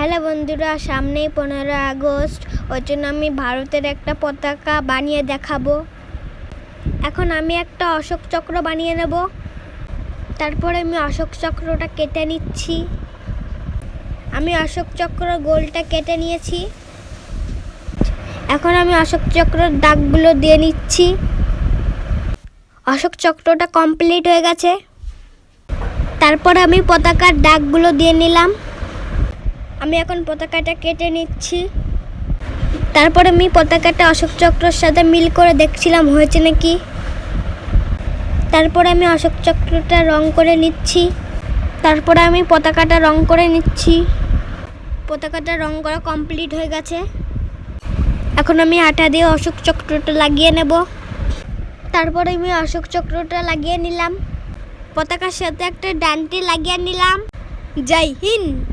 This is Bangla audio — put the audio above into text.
হ্যালো বন্ধুরা, সামনেই 15 আগস্ট। ওই জন্য আমি ভারতের একটা পতাকা বানিয়ে দেখাবো। এখন আমি একটা অশোক চক্র বানিয়ে নেব। তারপরে আমি অশোক চক্রটা কেটে নিচ্ছি। আমি অশোক চক্র গোলটা কেটে নিয়েছি। এখন আমি অশোক চক্রের দাগগুলো দিয়ে নিচ্ছি। অশোক চক্রটা কমপ্লিট হয়ে গেছে। তারপর আমি পতাকার দাগগুলো দিয়ে নিলাম। আমি এখন পতাকাটা কেটে নিচ্ছি। তারপর আমি পতাকাটা অশোক চক্রের সাথে মিল করে দেখছিলাম হয়েছে নাকি। তারপরে আমি অশোক চক্রটা রং করে নিচ্ছি। তারপরে আমি পতাকাটা রং করে নিচ্ছি। পতাকাটা রং করা কমপ্লিট হয়ে গেছে। এখন আমি আঠা দিয়ে অশোক চক্রটা লাগিয়ে নেব। তারপরে আমি অশোক চক্রটা লাগিয়ে নিলাম। পতাকার সাথে একটা ডান্টি লাগিয়ে নিলাম। জয় হিন্দ।